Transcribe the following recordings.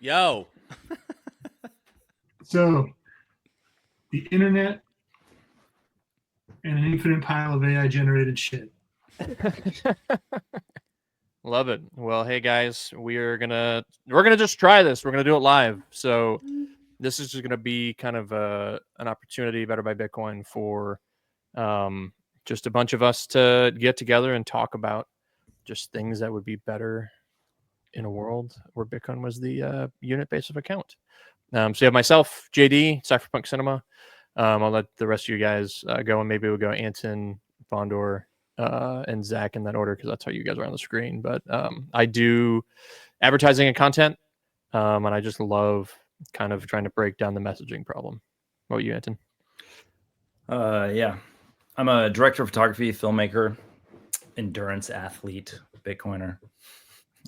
Yo. So, the internet and an infinite pile of AI generated shit. Love it. Well, hey guys, we're gonna just try this. We're gonna do it live. So this is just gonna be kind of an opportunity, Better by Bitcoin, for just a bunch of us to get together and talk about just things that would be better in a world where Bitcoin was the unit base of account. So you have myself, JD, Cypherpunk Cinema. I'll let the rest of you guys go, and maybe we'll go Anton, Bondor, and Zach in that order because that's how you guys are on the screen. But I do advertising and content, and I just love kind of trying to break down the messaging problem. What about you, Anton? Yeah, I'm a director of photography, filmmaker, endurance athlete, Bitcoiner.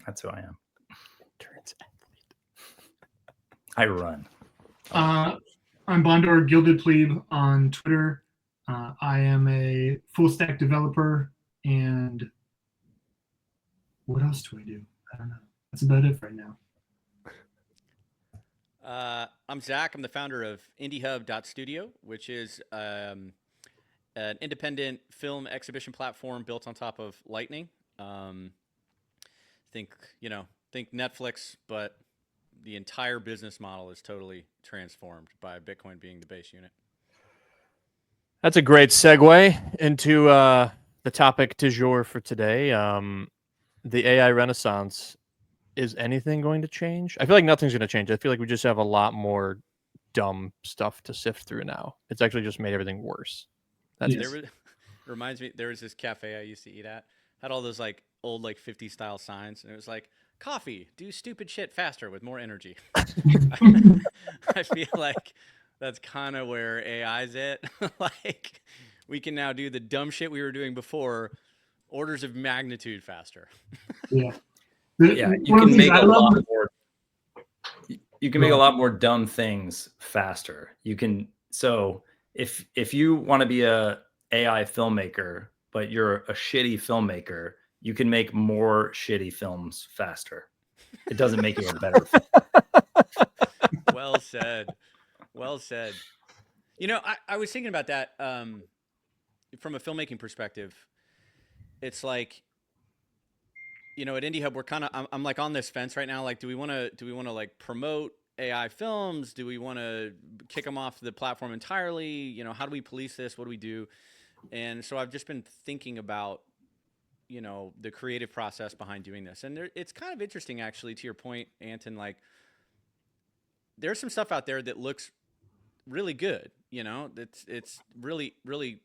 That's who I am. Endurance athlete. I run. I'm Bondor Gilded Plebe on Twitter. I am a full stack developer, and what else do I do? I don't know. That's about it right now. I'm Zach. I'm the founder of IndieHub.studio, which is an independent film exhibition platform built on top of Lightning. Think Netflix, but the entire business model is totally transformed by Bitcoin being the base unit. That's a great segue into the topic du jour for today. The AI renaissance. Is anything going to change? I feel like nothing's going to change. I feel like we just have a lot more dumb stuff to sift through now. It's actually just made everything worse. Reminds me, there was this cafe I used to eat at. Had all those like old 50s style signs, and it was like, coffee, do stupid shit faster with more energy. I feel like that's kind of where AI's at. Like, we can now do the dumb shit we were doing before, orders of magnitude faster. Yeah. Yeah, you can make a lot more. You can make a lot more dumb things faster. You can. So if you want to be a AI filmmaker, but you're a shitty filmmaker, you can make more shitty films faster. It doesn't make it a better film. Well said. Well said. You know, I was thinking about that from a filmmaking perspective. It's like, you know, at IndieHub, we're kind of, I'm like on this fence right now. Like, do we want to like promote AI films? Do we want to kick them off the platform entirely? You know, how do we police this? What do we do? And so I've just been thinking about, you know, the creative process behind doing this. And it's kind of interesting, actually, to your point, Anton, like, there's some stuff out there that looks really good, you know, it's really, really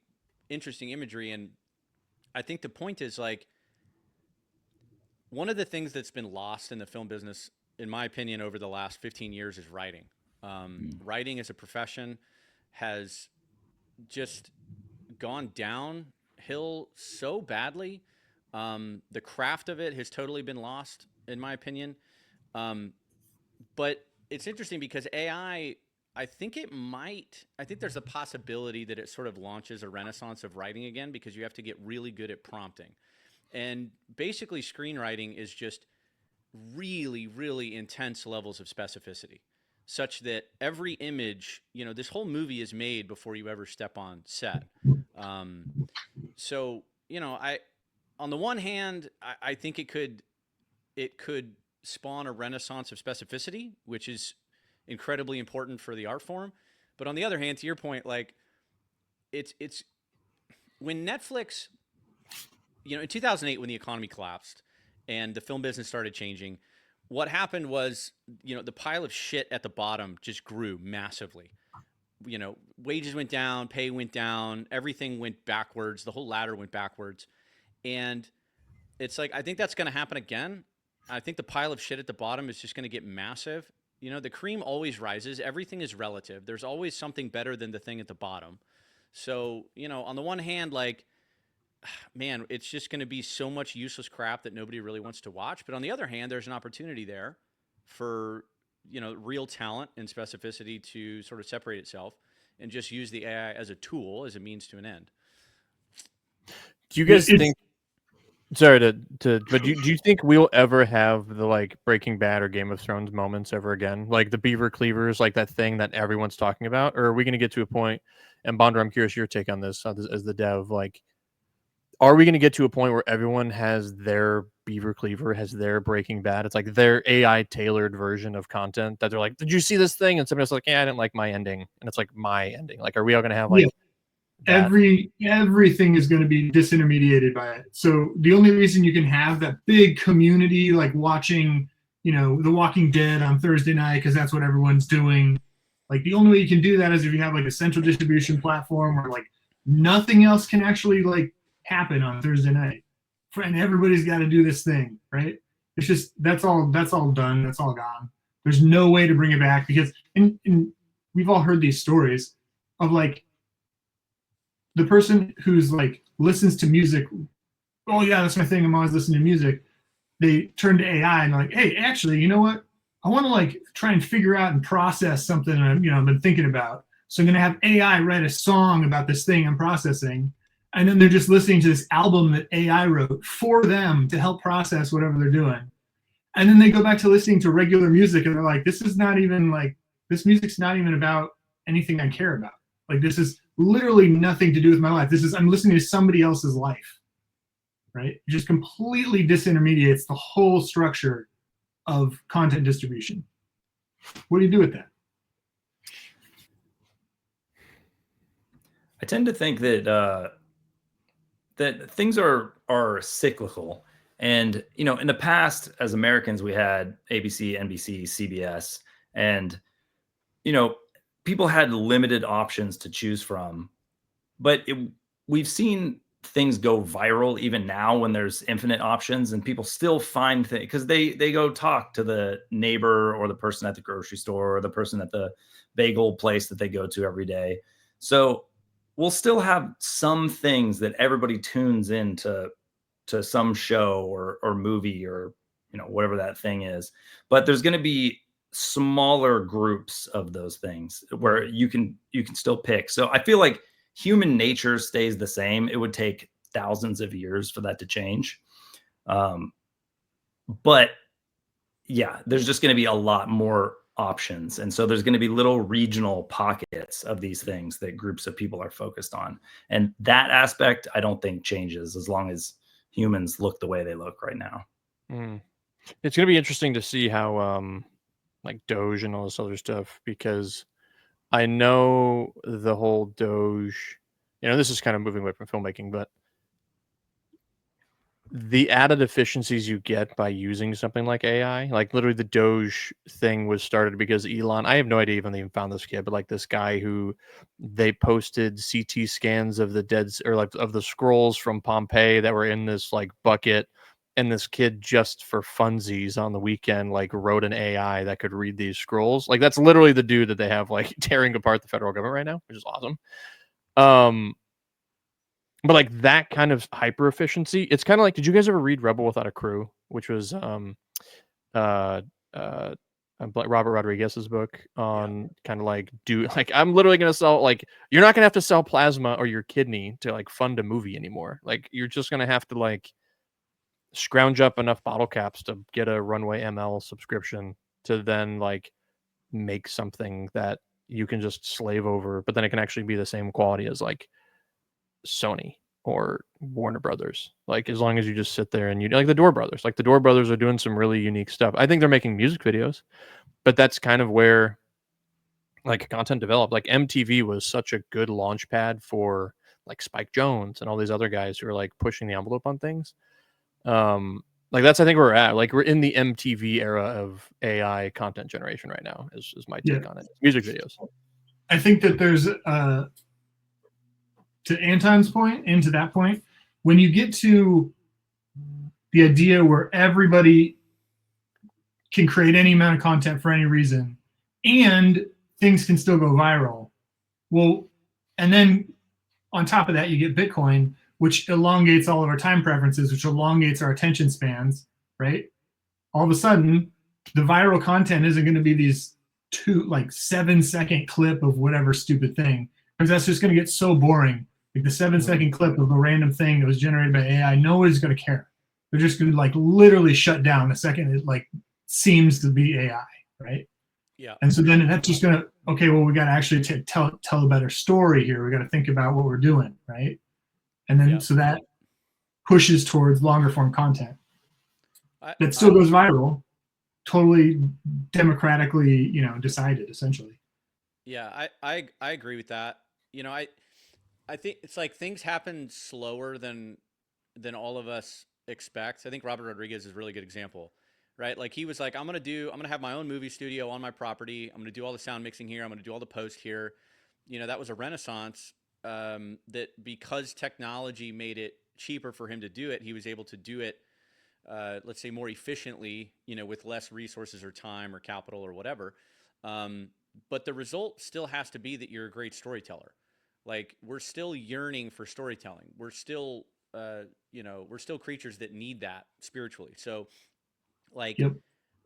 interesting imagery. And I think the point is, like, one of the things that's been lost in the film business, in my opinion, over the last 15 years is writing. Writing as a profession has just gone downhill so badly. The craft of it has totally been lost, in my opinion. But it's interesting because AI, I think there's a possibility that it sort of launches a renaissance of writing again, because you have to get really good at prompting. And basically, screenwriting is just really, really intense levels of specificity, such that every image, you know, this whole movie is made before you ever step on set. So, you know, on the one hand, I think it could spawn a renaissance of specificity, which is incredibly important for the art form. But on the other hand, to your point, like, it's when Netflix, you know, in 2008, when the economy collapsed and the film business started changing, what happened was, you know, the pile of shit at the bottom just grew massively. You know, wages went down, pay went down, everything went backwards, the whole ladder went backwards. And it's like, I think that's going to happen again. I think the pile of shit at the bottom is just going to get massive. You know, the cream always rises. Everything is relative. There's always something better than the thing at the bottom. So, you know, on the one hand, like, man, it's just going to be so much useless crap that nobody really wants to watch. But on the other hand, there's an opportunity there for, you know, real talent and specificity to sort of separate itself and just use the AI as a tool, as a means to an end. Do you guys think Sorry but do you think we'll ever have the like Breaking Bad or Game of Thrones moments ever again? Like the beaver cleavers, like that thing that everyone's talking about? Or are we going to get to a point, and Bonder, I'm curious your take on this as the dev, like, are we going to get to a point where everyone has their beaver cleaver, has their Breaking Bad? It's like their AI tailored version of content that they're like, did you see this thing? And somebody else like, yeah, I didn't like my ending. And it's like my ending. Like, are we all going to have like that? Everything is going to be disintermediated by it. So the only reason you can have that big community, like watching, The Walking Dead on Thursday night, because that's what everyone's doing. Like the only way you can do that is if you have like a central distribution platform where like nothing else can actually like happen on Thursday night, and everybody's got to do this thing, right? It's just that's all done. That's all gone. There's no way to bring it back because, and we've all heard these stories of like the person who's like listens to music. Oh yeah, that's my thing. I'm always listening to music. They turn to AI and they're like, hey, actually, you know what? I want to like try and figure out and process something I've been thinking about. So I'm gonna have AI write a song about this thing I'm processing, and then they're just listening to this album that AI wrote for them to help process whatever they're doing. And then they go back to listening to regular music and they're like, this music's not even about anything I care about. Like this is literally nothing to do with my life. I'm listening to somebody else's life, right? It just completely disintermediates the whole structure of content distribution. What do you do with that? I tend to think that that things are cyclical, and in the past, as Americans, we had ABC, NBC, CBS, and people had limited options to choose from. But we've seen things go viral even now when there's infinite options, and people still find things because they go talk to the neighbor or the person at the grocery store or the person at the bagel place that they go to every day. So we'll still have some things that everybody tunes into to some show or movie or whatever that thing is, but there's going to be smaller groups of those things where you can still pick. So I feel like human nature stays the same. It would take thousands of years for that to change. But yeah, there's just going to be a lot more options. And so there's going to be little regional pockets of these things that groups of people are focused on. And that aspect, I don't think changes as long as humans look the way they look right now. It's going to be interesting to see how, like Doge and all this other stuff, because I know the whole Doge, this is kind of moving away from filmmaking, but the added efficiencies you get by using something like AI, like literally the Doge thing was started because Elon, I have no idea if they even found this kid, but like this guy who they posted CT scans of the dead or like of the scrolls from Pompeii that were in this like bucket. And this kid just for funsies on the weekend, like wrote an AI that could read these scrolls. Like that's literally the dude that they have like tearing apart the federal government right now, which is awesome. But like that kind of hyper efficiency, it's kind of like, did you guys ever read Rebel Without a Crew, which was Robert Rodriguez's book on kind of like I'm literally gonna sell, like, you're not gonna have to sell plasma or your kidney to like fund a movie anymore. Like you're just gonna have to like scrounge up enough bottle caps to get a Runway ML subscription to then like make something that you can just slave over, but then it can actually be the same quality as like Sony or Warner Brothers. Like as long as you just sit there and you like the Door Brothers. Like the Door Brothers are doing some really unique stuff. I think they're making music videos, but that's kind of where like content developed. Like MTV was such a good launch pad for like Spike Jonze and all these other guys who are like pushing the envelope on things. Like that's, I think where we're at. Like we're in the MTV era of AI content generation right now. Is my take on it. Music videos. I think that there's to Anton's point and to that point, when you get to the idea where everybody can create any amount of content for any reason and things can still go viral, well, and then on top of that you get Bitcoin, which elongates all of our time preferences, which elongates our attention spans, right? All of a sudden the viral content isn't going to be these 7-second clip of whatever stupid thing, because that's just going to get so boring. Like the 7-second clip of a random thing that was generated by AI, nobody's going to care. they're just going to like literally shut down the second it like seems to be AI, right? Yeah. And so then that's just going to, okay, well, we got to actually tell a better story here. We got to think about what we're doing, right? And then so that pushes towards longer form content that still goes viral, totally democratically, you know, decided essentially. Yeah, I agree with that. You know, I think it's like things happen slower than all of us expect. I think Robert Rodriguez is a really good example, right? Like he was like, I'm gonna have my own movie studio on my property. I'm gonna do all the sound mixing here. I'm gonna do all the post here. You know, that was a renaissance that because technology made it cheaper for him to do it, he was able to do it, let's say, more efficiently, you know, with less resources or time or capital or whatever. But the result still has to be that you're a great storyteller. Like we're still yearning for storytelling. We're still, you know, we're still creatures that need that spiritually. So, like,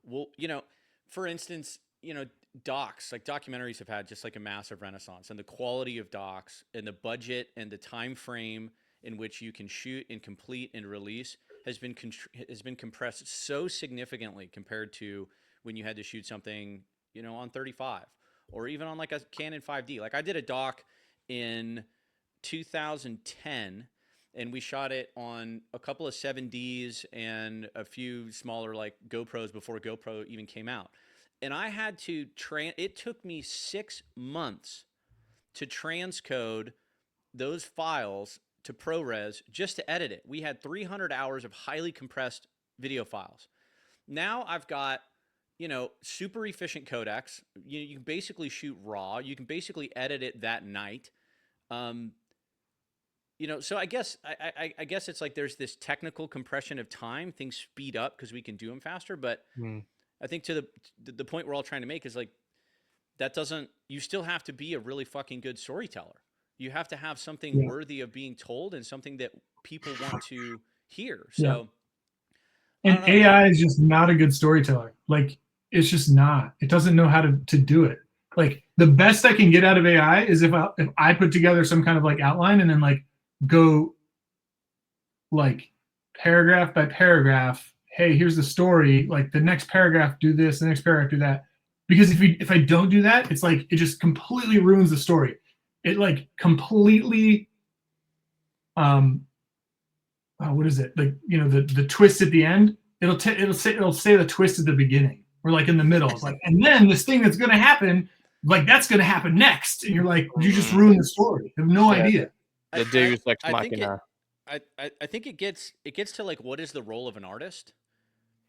well, you know, for instance, you know, docs, like documentaries have had just like a massive renaissance, and the quality of docs and the budget and the time frame in which you can shoot and complete and release has been compressed so significantly compared to when you had to shoot something, you know, on 35 or even on like a Canon 5D. Like I did a doc in 2010 and we shot it on a couple of 7Ds and a few smaller like GoPros before GoPro even came out. And I had to it took me 6 months to transcode those files to ProRes just to edit it. We had 300 hours of highly compressed video files. Now I've got, you know, super efficient codecs. You can basically shoot raw. You can basically edit it that night. You know, so I guess I guess it's like there's this technical compression of time. Things speed up because we can do them faster. But I think to the point we're all trying to make is like that doesn't. You still have to be a really fucking good storyteller. You have to have something worthy of being told and something that people want to hear. So, and AI is just not a good storyteller. Like it's just not. It doesn't know how to do it. Like the best I can get out of AI is if I put together some kind of like outline and then like go like paragraph by paragraph. Hey, here's the story. Like the next paragraph, do this. The next paragraph, do that. Because if I don't do that, it's like it just completely ruins the story. It like completely what is it, like, you know, the twist at the end, it'll say the twist at the beginning or like in the middle. It's like, and then this thing that's going to happen, like that's going to happen next, and you're like, you just ruined the story. You have no idea. The Deus Ex Machina. I think it gets to like, what is the role of an artist?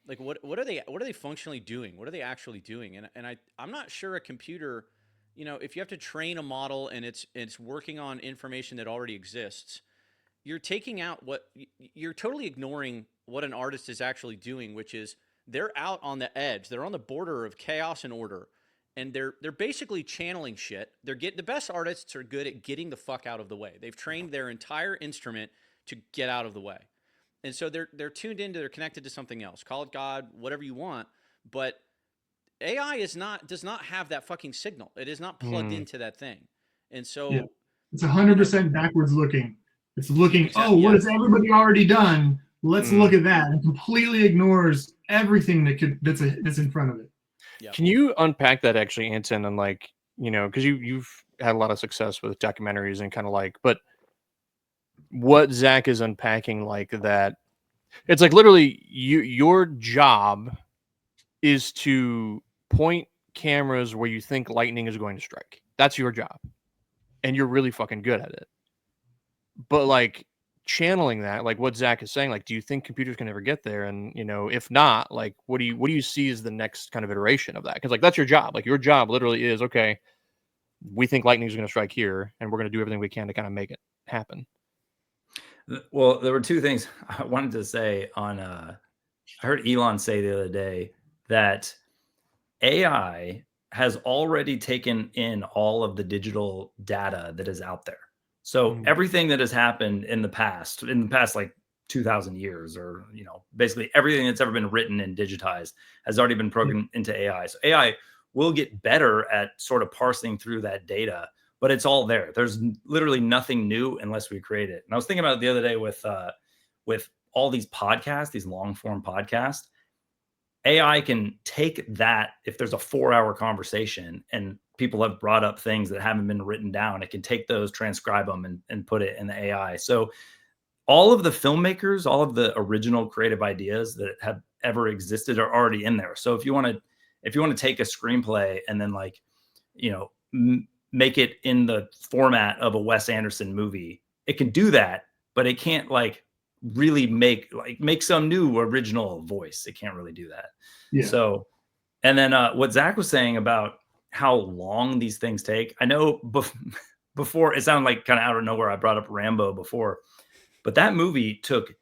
Like what are they functionally doing? What are they actually doing? And I'm not sure a computer, you know, if you have to train a model and it's working on information that already exists, you're taking out you're totally ignoring what an artist is actually doing, which is they're out on the edge. They're on the border of chaos and order, and they're basically channeling shit. The best artists are good at getting the fuck out of the way. They've trained their entire instrument to get out of the way. And so they're tuned into, they're connected to something else. Call it God, whatever you want, but AI does not have that fucking signal. It is not plugged into that thing. And so it's 100% backwards looking. It's looking, what has everybody already done? Let's look at that, and completely ignores everything that's in front of it. Yep. Can you unpack that actually, Anton, and like, you know, because you've had a lot of success with documentaries and kind of like, but what Zach is unpacking, like that, it's like literally your job is to point cameras where you think lightning is going to strike. That's your job, and you're really fucking good at it. But like channeling that, like what Zach is saying, like, do you think computers can ever get there? And you know, if not, like, what do you see as the next kind of iteration of that? Because like that's your job. Like your job literally is, okay, we think lightning is going to strike here, and we're going to do everything we can to kind of make it happen. Well, there were two things I wanted to say on. I heard Elon say the other day that AI has already taken in all of the digital data that is out there. So everything that has happened in the past like 2,000 years, or, you know, basically everything that's ever been written and digitized has already been programmed into AI. So AI will get better at sort of parsing through that data, but it's all there. There's literally nothing new unless we create it. And I was thinking about it the other day with all these podcasts, these long form podcasts, AI can take that. If there's a 4-hour conversation and people have brought up things that haven't been written down, it can take those, transcribe them, and put it in the AI. So all of the filmmakers, all of the original creative ideas that have ever existed are already in there. So if you want to take a screenplay and then like, you know, make it in the format of a Wes Anderson movie, it can do that, but it can't like really make some new original voice. It can't really do that. Yeah. So, and then what Zach was saying about how long these things take, I know before it sounded like kind of out of nowhere, I brought up Rambo before, but that movie took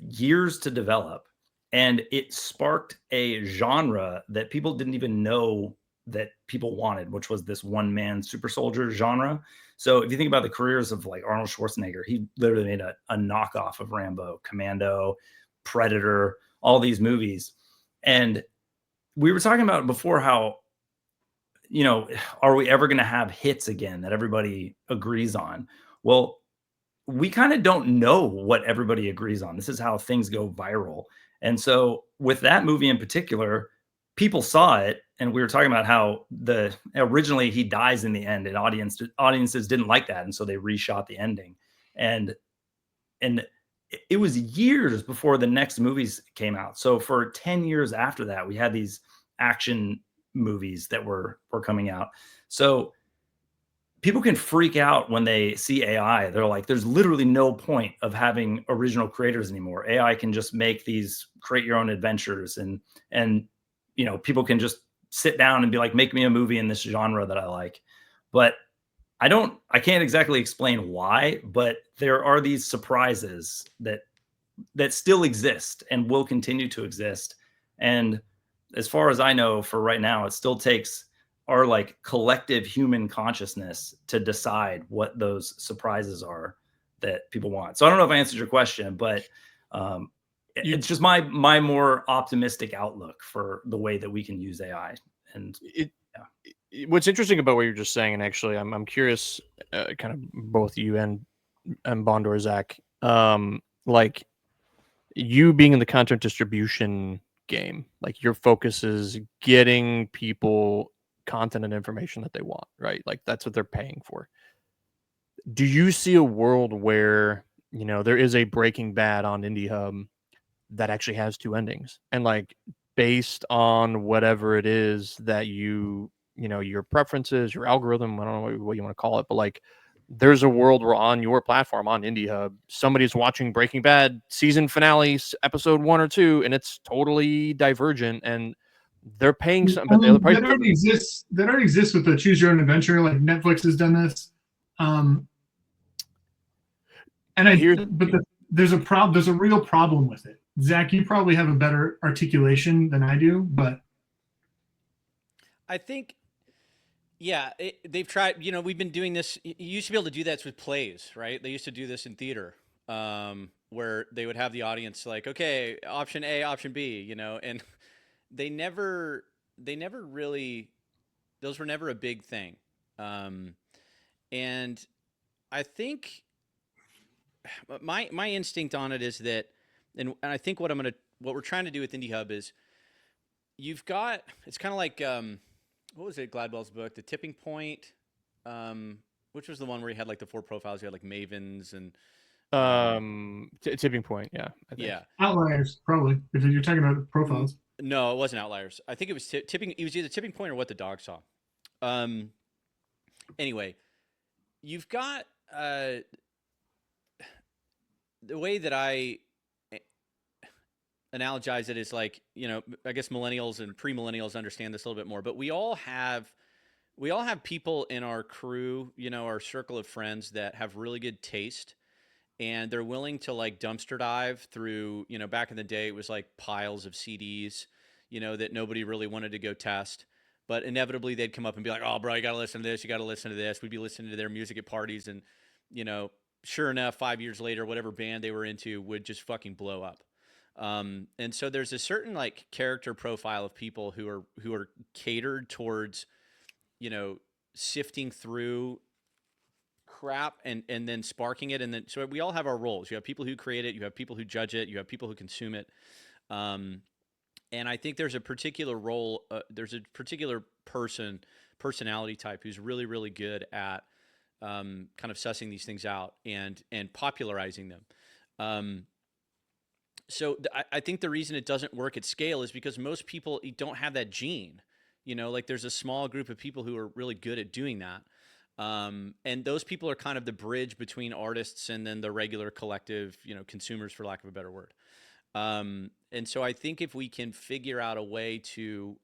years to develop, and it sparked a genre that people didn't even know that people wanted, which was this one-man super soldier genre. So if you think about the careers of like Arnold Schwarzenegger, he literally made a knockoff of Rambo, Commando, Predator, all these movies. And we were talking about before how, you know, are we ever going to have hits again that everybody agrees on? Well, we kind of don't know what everybody agrees on. This is how things go viral. And so with that movie in particular, people saw it, and we were talking about how originally he dies in the end, and audiences didn't like that, and so they reshot the ending. And it was years before the next movies came out. So for 10 years after that, we had these action movies that were coming out. So people can freak out when they see AI. They're like, there's literally no point of having original creators anymore. AI can just make these create your own adventures, and you know, people can just sit down and be like, make me a movie in this genre that I like. But I can't exactly explain why, but there are these surprises that still exist and will continue to exist. And as far as I know, for right now, it still takes our like collective human consciousness to decide what those surprises are that people want. So I don't know if I answered your question, but it's just my more optimistic outlook for the way that we can use AI. And what's interesting about what you're just saying, and actually I'm curious, kind of both you and Bondor, Zach, like you being in the content distribution game, like your focus is getting people content and information that they want, right? Like that's what they're paying for. Do you see a world where, you know, there is a Breaking Bad on Indie Hub that actually has 2 endings, and like based on whatever it is that you know, your preferences, your algorithm, I don't know what you want to call it, but like there's a world where on your platform on Indie Hub, somebody's watching Breaking Bad season finale, episode 1 or 2, and it's totally divergent, and they're paying something. That already exists. That already exists with the Choose Your Own Adventure. Like Netflix has done this. There's a problem. There's a real problem with it. Zach, you probably have a better articulation than I do, but I think, yeah, they've tried. You know, we've been doing this. You used to be able to do that with plays, right? They used to do this in theater, where they would have the audience like, okay, option A, option B, you know, and they never really, those were never a big thing. And I think my instinct on it is that, and I think what we're trying to do with Indie Hub is, you've got, it's kind of like, what was it, Gladwell's book, The Tipping Point, which was the one where he had like the 4 profiles. You had like mavens and Tipping Point, yeah, I think. Yeah, Outliers, probably, if you're talking about profiles. No, it wasn't Outliers. I think it was tipping. It was either Tipping Point or What the Dog Saw. Anyway, you've got the way that I analogize it is like, you know, I guess millennials and pre-millennials understand this a little bit more, but we all have people in our crew, you know, our circle of friends that have really good taste, and they're willing to like dumpster dive through, you know, back in the day, it was like piles of CDs, you know, that nobody really wanted to go test, but inevitably they'd come up and be like, oh bro, you got to listen to this. You got to listen to this. We'd be listening to their music at parties. And, you know, sure enough, 5 years later, whatever band they were into would just fucking blow up. And so there's a certain like character profile of people who are catered towards, you know, sifting through crap and then sparking it. And then, so we all have our roles. You have people who create it, you have people who judge it, you have people who consume it. And I think there's a particular role, there's a particular personality type who's really, really good at kind of sussing these things out and popularizing them. So I think the reason it doesn't work at scale is because most people don't have that gene. You know, like there's a small group of people who are really good at doing that. And those people are kind of the bridge between artists and then the regular collective, you know, consumers, for lack of a better word. And so I think if we can figure out a way to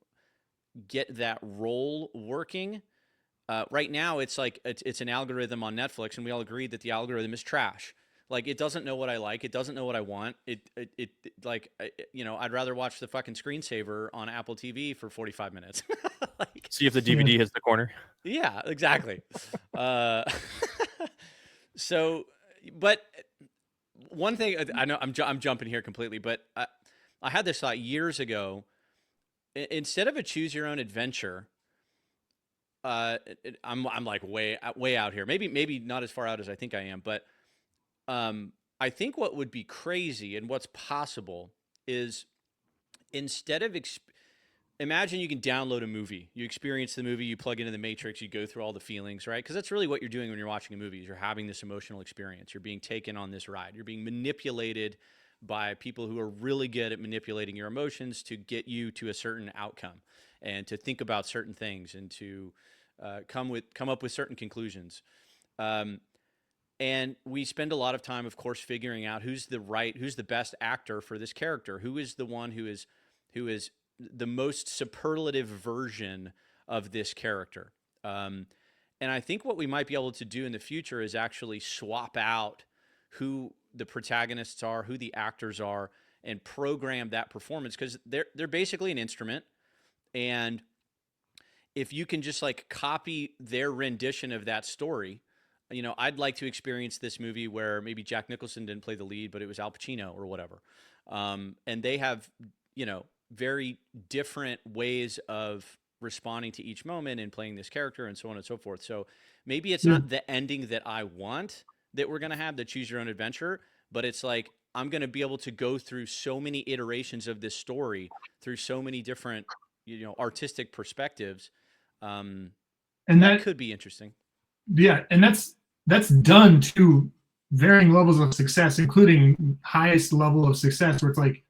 get that role working, right now it's like it's an algorithm on Netflix, and we all agree that the algorithm is trash. Like, it doesn't know what I like. It doesn't know what I want. You know, I'd rather watch the fucking screensaver on Apple TV for 45 minutes. Like, See if the DVD hits the corner. yeah, exactly. So, but one thing I know I'm jumping here completely, but I had this thought years ago. Instead of a choose your own adventure, I'm like way out here. Maybe not as far out as I think I am, but I think what would be crazy and what's possible is, instead of imagine you can download a movie, you experience the movie, you plug into the Matrix, you go through all the feelings, right? Because that's really what you're doing when you're watching a movie, is you're having this emotional experience. You're being taken on this ride. You're being manipulated by people who are really good at manipulating your emotions to get you to a certain outcome and to think about certain things and to come up with certain conclusions. And we spend a lot of time, of course, figuring out who's the best actor for this character, who is the one who is the most superlative version of this character. And I think what we might be able to do in the future is actually swap out who the protagonists are, who the actors are, and program that performance, because they're basically an instrument. And if you can just like copy their rendition of that story, you know, I'd like to experience this movie where maybe Jack Nicholson didn't play the lead, but it was Al Pacino or whatever. And they have, you know, very different ways of responding to each moment and playing this character and so on and so forth. So maybe it's not the ending that I want that we're going to have, the choose your own adventure, but it's like, I'm going to be able to go through so many iterations of this story through so many different, you know, artistic perspectives. And that could be interesting. Yeah. And that's done to varying levels of success, including highest level of success, where it's like,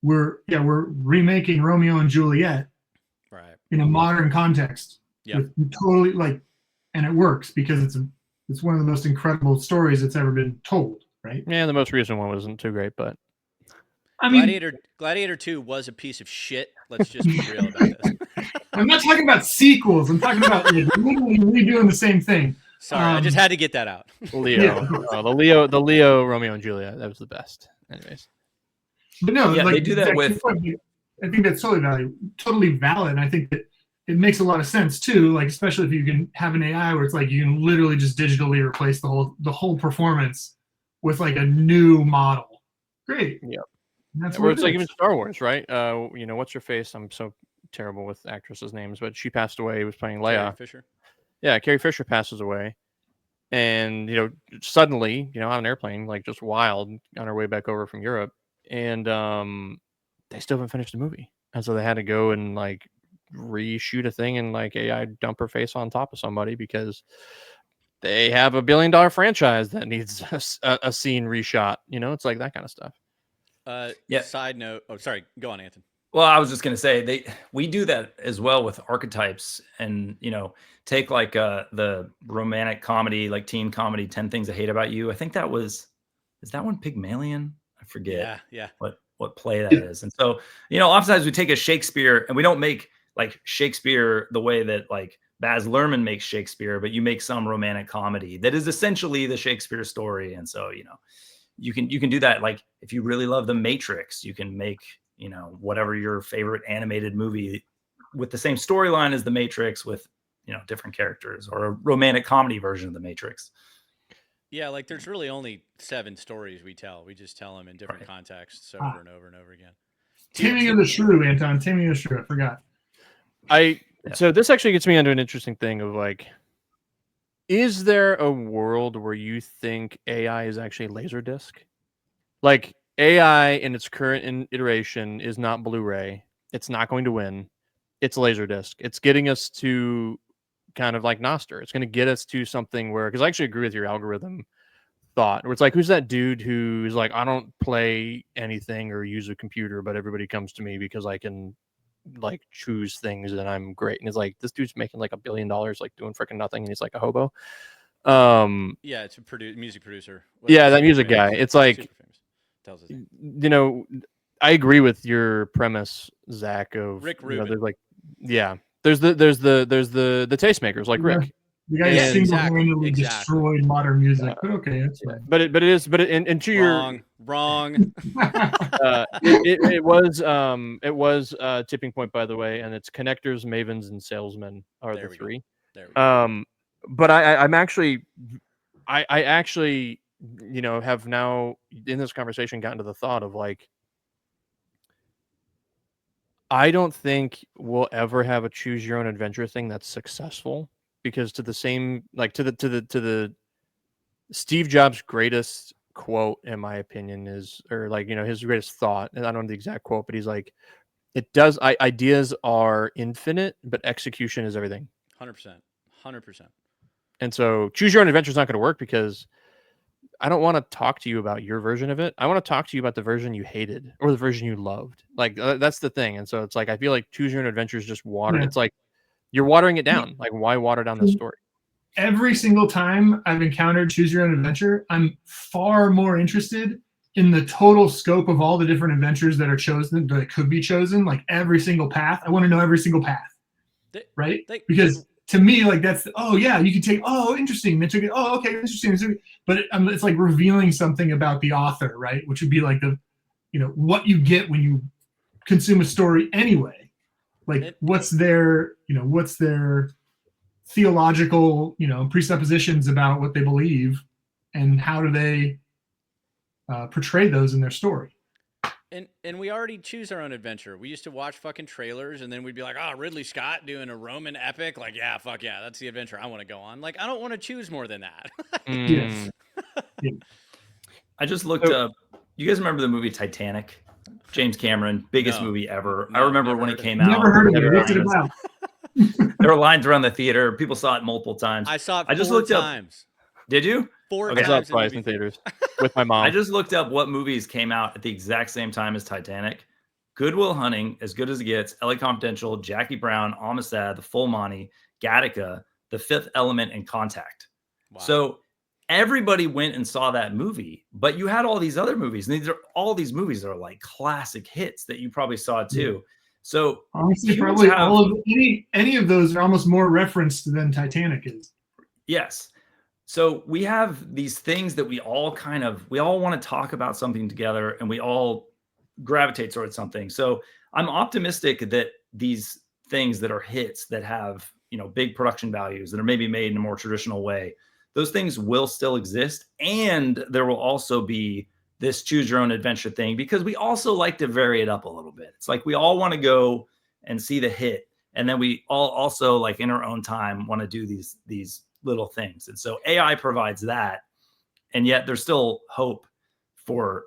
we're remaking Romeo and Juliet, right, in a modern context. Yeah. With totally, like, and it works because it's one of the most incredible stories that's ever been told, right? Yeah, the most recent one wasn't too great, but I mean, Gladiator 2 was a piece of shit. Let's just be real about this. I'm not talking about sequels. I'm talking about like, literally redoing the same thing. Sorry, I just had to get that out. Leo, the Leo Romeo and Juliet, that was the best. Anyways, but no, Yeah, like, they do that with. I think that's totally valid. And I think that it makes a lot of sense too. Like, especially if you can have an AI where it's like you can literally just digitally replace the whole performance with like a new model. Great. Yeah. That's where what it's like even Star Wars, right? You know, what's her face? I'm so terrible with actresses' names, but she passed away. He was playing Leia. Carrie Fisher. Yeah, Carrie Fisher passes away, and you know, suddenly, you know, on an airplane, like just wild, on her way back over from Europe, and they still haven't finished the movie, and so they had to go and like reshoot a thing and like AI dump her face on top of somebody because they have $1 billion franchise that needs a scene reshot. You know, it's like that kind of stuff. Yeah. Side note. Oh, sorry. Go on, Anton. Well, I was just going to say we do that as well with archetypes, and you know, take like the romantic comedy, like teen comedy, 10 Things I Hate About You. I think is that one Pygmalion? I forget. Yeah. What play that is. And so, you know, oftentimes we take a Shakespeare and we don't make like Shakespeare the way that like Baz Luhrmann makes Shakespeare, but you make some romantic comedy that is essentially the Shakespeare story. And so, you know, you can do that. Like if you really love The Matrix, you can make, you know, whatever your favorite animated movie with the same storyline as The Matrix with, you know, different characters, or a romantic comedy version of The Matrix. Yeah, like there's really only 7 stories we tell. We just tell them in different contexts over and over and over again. Taming of the Shrew, Anton. Taming of the Shrew. I forgot. So this actually gets me onto an interesting thing of like, is there a world where you think AI is actually Laserdisc? Like AI in its current iteration is not Blu-ray. It's not going to win. It's Laserdisc. It's getting us to kind of like Noster. It's going to get us to something where, because I actually agree with your algorithm thought, where it's like, who's that dude who's like, I don't play anything or use a computer, but everybody comes to me because I can like choose things and I'm great. And it's like, this dude's making like $1 billion, like doing freaking nothing, and he's like a hobo. Yeah, it's a music producer. Yeah, that Super music famous. guy. It's like, Super famous. Tells his name. you know, I agree with your premise, Zach. Of Rick you know, Rubin. there's like, yeah, there's the tastemakers like Rick. The guy Yeah, single-handedly exactly. destroyed modern music. But okay, that's fine. But it is, but it, and to Wrong. it was Tipping Point, by the way, and it's connectors, mavens, and salesmen are There the we go. three. There we go. But I'm actually, I actually, you know, have now in this conversation gotten to the thought of like, I don't think we'll ever have a choose your own adventure thing that's successful, because to the same, like to the Steve Jobs' greatest quote, in my opinion, is, or like, you know, his greatest thought, and I don't know the exact quote, but he's like, ideas are infinite, but execution is everything. 100%. 100%. And so choose your own adventure is not going to work, because I don't want to talk to you about your version of it. I want to talk to you about the version you hated or the version you loved. Like that's the thing. And so it's like, I feel like choose your own adventure is just water. Yeah. It's like you're watering it down. Like, why water down the story? Every single time I've encountered choose your own adventure, I'm far more interested in the total scope of all the different adventures that are chosen, that could be chosen, like every single path. I want to know every single path, right? Because to me, like that's, oh yeah, you can take, oh interesting, they took it, oh okay, interesting, but it's like revealing something about the author, right? Which would be like the, you know, what you get when you consume a story anyway. Like what's their theological, you know, presuppositions about what they believe, and how do they portray those in their story. And we already choose our own adventure. We used to watch fucking trailers, and then we'd be like, oh, Ridley Scott doing a Roman epic. Like, yeah, fuck yeah, that's the adventure I want to go on. Like, I don't want to choose more than that. Yes. Yeah. I just looked up. You guys remember the movie Titanic? James Cameron, biggest movie ever. I remember when it came out. Never heard of it. What's it about? There were lines around the theater. People saw it multiple times. I saw it I just four looked times. Up. Did you? Four I saw it times twice in theaters with my mom. I just looked up what movies came out at the exact same time as Titanic. Good Will Hunting, As Good as It Gets, LA Confidential, Jackie Brown, Amistad, The Full Monty, Gattaca, The Fifth Element, and Contact. Wow. So everybody went and saw that movie, but you had all these other movies, and all these movies are like classic hits that you probably saw too. So honestly, probably all of any of those are almost more referenced than Titanic is. Yes. So we have these things that we all want to talk about something together, and we all gravitate towards something. So I'm optimistic that these things that are hits that have, you know, big production values that are maybe made in a more traditional way, those things will still exist. And there will also be this choose your own adventure thing, because we also like to vary it up a little bit. It's like we all want to go and see the hit, and then we all also, like in our own time, want to do these little things. And so AI provides that, and yet there's still hope for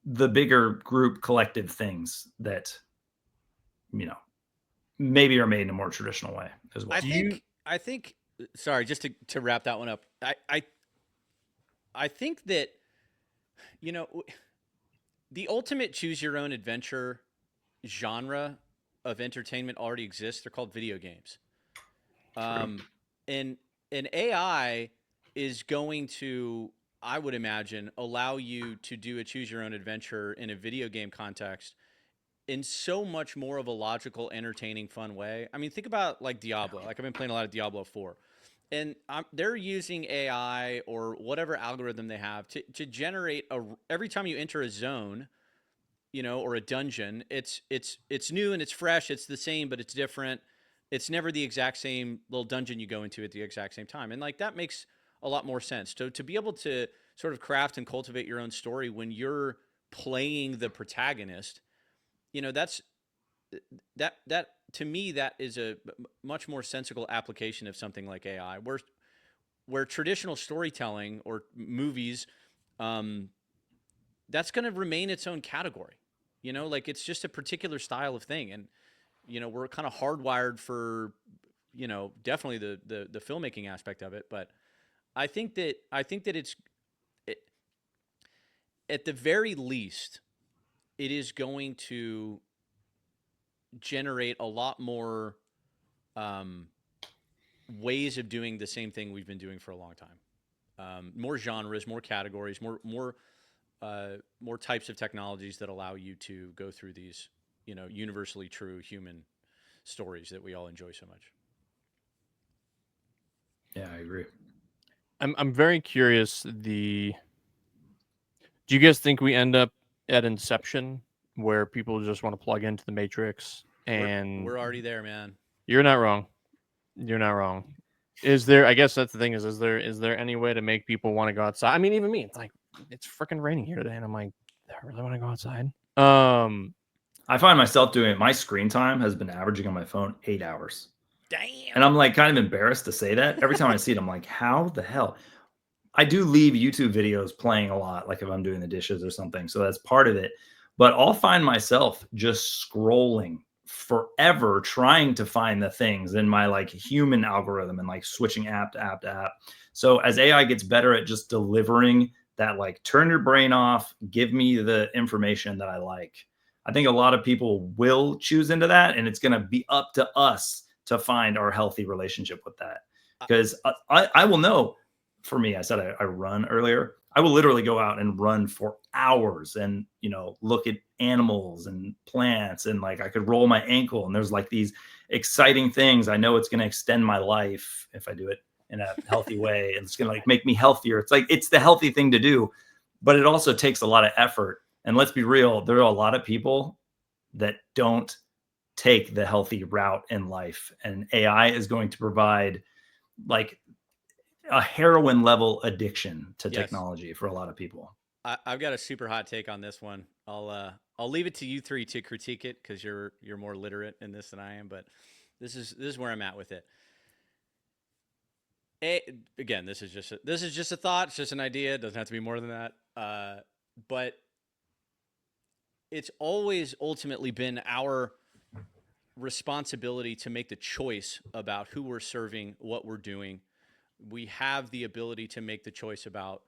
the bigger group collective things that, you know, maybe are made in a more traditional way as well. I think sorry, just to wrap that one up. I think that, you know, the ultimate choose your own adventure genre of entertainment already exists. They're called video games. And AI is going to, I would imagine, allow you to do a choose your own adventure in a video game context in so much more of a logical, entertaining, fun way. I mean, think about like Diablo. Like I've been playing a lot of Diablo 4. And they're using AI or whatever algorithm they have to generate every time you enter a zone, you know, or a dungeon, it's new and it's fresh. It's the same, but it's different. It's never the exact same little dungeon you go into at the exact same time. And like that makes a lot more sense. To be able to sort of craft and cultivate your own story when you're playing the protagonist, you know, that to me, that is a much more sensible application of something like AI. where traditional storytelling or movies, that's going to remain its own category. You know, like it's just a particular style of thing, and you know, we're kind of hardwired for, you know, definitely the filmmaking aspect of it. But I think that it's it, at the very least, it is going to generate a lot more ways of doing the same thing we've been doing for a long time. More genres, more categories, more types of technologies that allow you to go through these, you know, universally true human stories that we all enjoy so much. Yeah, I agree. I'm very curious. Do you guys think we end up at Inception, where people just want to plug into the Matrix? And we're already there, man. You're not wrong. You're not wrong. Is there? I guess that's the thing. Is there any way to make people want to go outside? I mean, even me. It's like it's freaking raining here today, and I'm like, I really want to go outside. I find myself doing it. My screen time has been averaging on my phone 8 hours. Damn. And I'm like kind of embarrassed to say that. Every time I see it, I'm like, how the hell? I do leave YouTube videos playing a lot, like if I'm doing the dishes or something. So that's part of it. But I'll find myself just scrolling forever trying to find the things in my like human algorithm and like switching app to app to app. So as AI gets better at just delivering that, like, turn your brain off, give me the information that I like, I think a lot of people will choose into that. And it's going to be up to us to find our healthy relationship with that. Because I will know, for me, I said I run earlier. I will literally go out and run for hours and, you know, look at animals and plants, and like I could roll my ankle, and there's like these exciting things. I know it's going to extend my life if I do it in a healthy way, and it's going to like make me healthier. It's like, it's the healthy thing to do, but it also takes a lot of effort. And let's be real, there are a lot of people that don't take the healthy route in life, and AI is going to provide like a heroin level addiction to technology for a lot of people. I've got a super hot take on this one. I'll leave it to you three to critique it, because you're more literate in this than I am. But this is where I'm at with it. Again, this is just a thought. It's just an idea. It doesn't have to be more than that. But it's always ultimately been our responsibility to make the choice about who we're serving, what we're doing. We have the ability to make the choice about,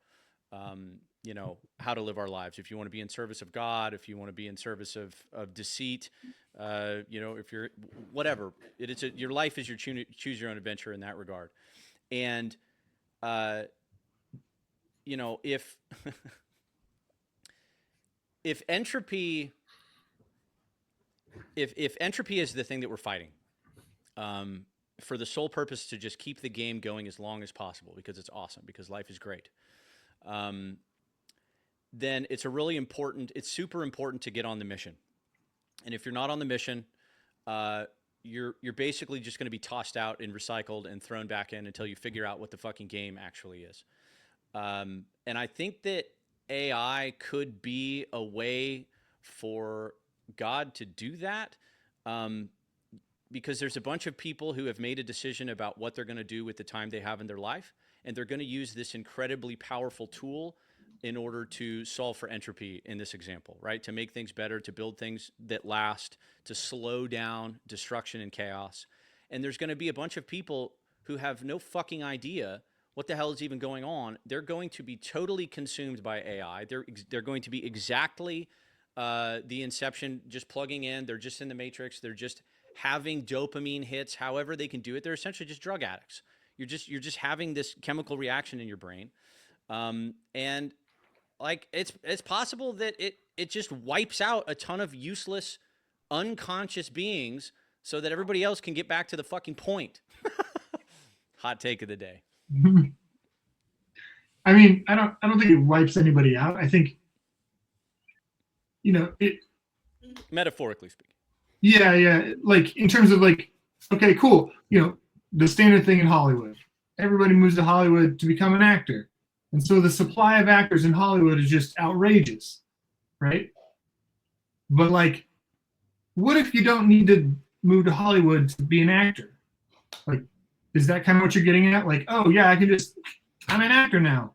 you know, how to live our lives. If you want to be in service of God, if you want to be in service of deceit, you know, if you're whatever, your life is your choose your own adventure in that regard. And, you know, if entropy, if entropy is the thing that we're fighting, for the sole purpose to just keep the game going as long as possible, because it's awesome, because life is great, then it's super important to get on the mission. And if you're not on the mission, you're basically just going to be tossed out and recycled and thrown back in until you figure out what the fucking game actually is. And I think that AI could be a way for God to do that. Because there's a bunch of people who have made a decision about what they're going to do with the time they have in their life, and they're going to use this incredibly powerful tool in order to solve for entropy in this example, right? To make things better, to build things that last, to slow down destruction and chaos. And there's going to be a bunch of people who have no fucking idea what the hell is even going on. They're going to be totally consumed by AI. They're going to be exactly the Inception, just plugging in. They're just in the Matrix. They're just having dopamine hits, however they can do it. They're essentially just drug addicts. You're just having this chemical reaction in your brain. And like, it's possible that it just wipes out a ton of useless, unconscious beings so that everybody else can get back to the fucking point. Hot take of the day. I mean, I don't think it wipes anybody out. I think, you know, it, metaphorically speaking. Yeah. Like, in terms of like, okay, cool. You know, the standard thing in Hollywood. Everybody moves to Hollywood to become an actor. And so the supply of actors in Hollywood is just outrageous, right? But like, what if you don't need to move to Hollywood to be an actor? Like, Is that kind of what you're getting at? Like, oh yeah, I'm an actor now.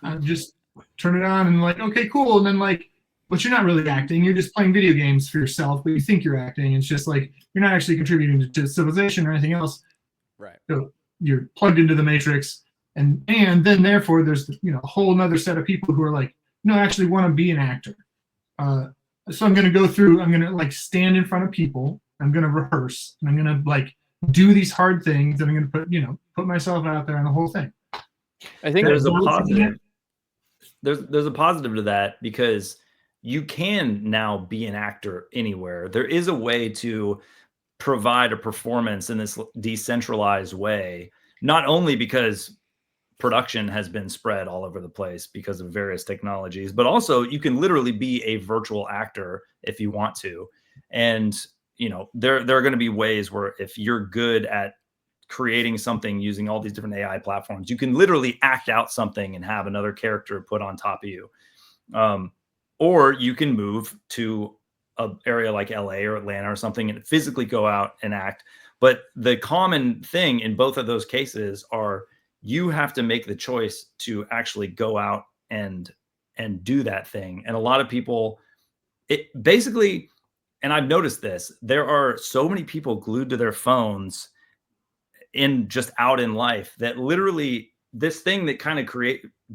I just turn it on and like, okay, cool. And then like, but you're not really acting. You're just playing video games for yourself, but you think you're acting. It's just like you're not actually contributing to civilization or anything else. Right. So you're plugged into the matrix, and then therefore there's a whole another set of people who are like, no, I actually want to be an actor. So I'm gonna go through. I'm gonna like stand in front of people. I'm gonna rehearse, and I'm gonna like do these hard things, and I'm gonna put myself out there on the whole thing. I think there's a positive. There's a positive to that, because you can now be an actor anywhere. There is a way to provide a performance in this decentralized way, not only because production has been spread all over the place because of various technologies, but also you can literally be a virtual actor if you want to. And there are going to be ways where if you're good at creating something using all these different AI platforms, you can literally act out something and have another character put on top of you. Or you can move to an area like LA or Atlanta or something and physically go out and act. But the common thing in both of those cases are you have to make the choice to actually go out and do that thing. And a lot of people, it basically, and I've noticed this, there are so many people glued to their phones just out in life that literally this thing that kind of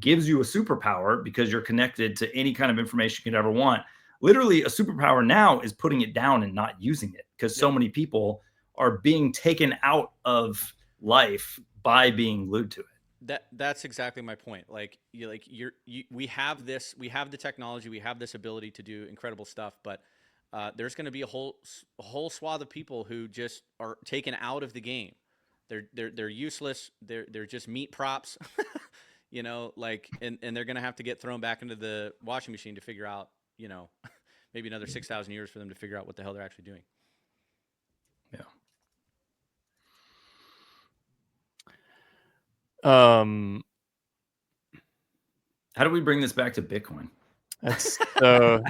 gives you a superpower because you're connected to any kind of information you could ever want. Literally a superpower now is putting it down and not using it, because so many people are being taken out of life by being glued to it. That's exactly my point. Like we have the technology, we have this ability to do incredible stuff, but there's going to be a whole swath of people who just are taken out of the game. They're useless. They're just meat props, and they're going to have to get thrown back into the washing machine to figure out, maybe another 6,000 years for them to figure out what the hell they're actually doing. Yeah. How do we bring this back to Bitcoin? That's I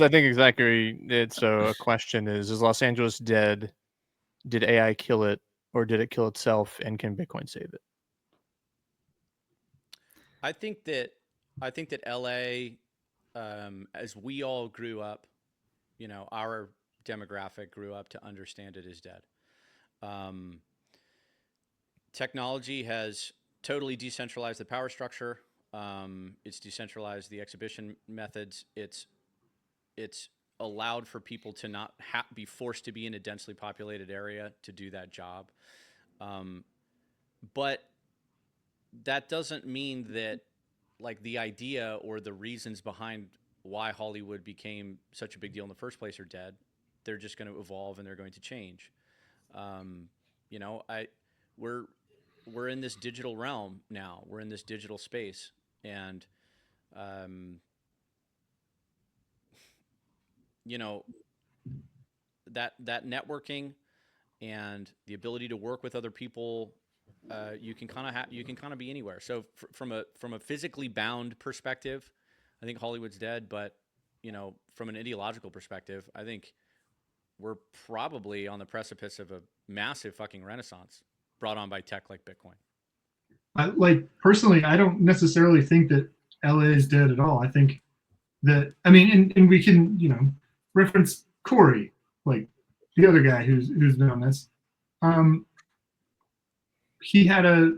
think exactly it. So a question is Los Angeles dead? Did AI kill it, or did it kill itself? And can Bitcoin save it? I think that LA, as we all grew up, our demographic grew up to understand it is dead. Technology has totally decentralized the power structure. It's decentralized the exhibition methods. It's allowed for people to not be forced to be in a densely populated area to do that job. But that doesn't mean that like the idea or the reasons behind why Hollywood became such a big deal in the first place are dead. They're just going to evolve and they're going to change. We're in this digital realm now. We're in this digital space, and that networking and the ability to work with other people, you can kind of be anywhere. So from a physically bound perspective, I think Hollywood's dead. But from an ideological perspective, I think we're probably on the precipice of a massive fucking renaissance brought on by tech like Bitcoin. Personally, I don't necessarily think that LA is dead at all. I think that, I mean, and we can, reference Corey, like the other guy who's been on this. He had a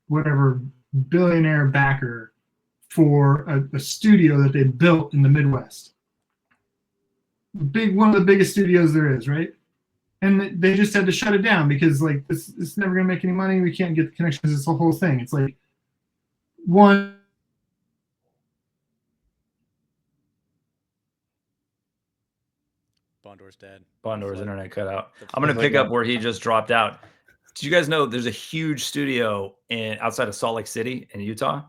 whatever billionaire backer for a studio that they built in the Midwest. One of the biggest studios there is, right? And they just had to shut it down because like this is never going to make any money. We can't get the connections. It's the whole thing. It's like one. Bondor's dead. Bondor's internet cut out. I'm going to pick up where he just dropped out. Do you guys know there's a huge studio outside of Salt Lake City in Utah,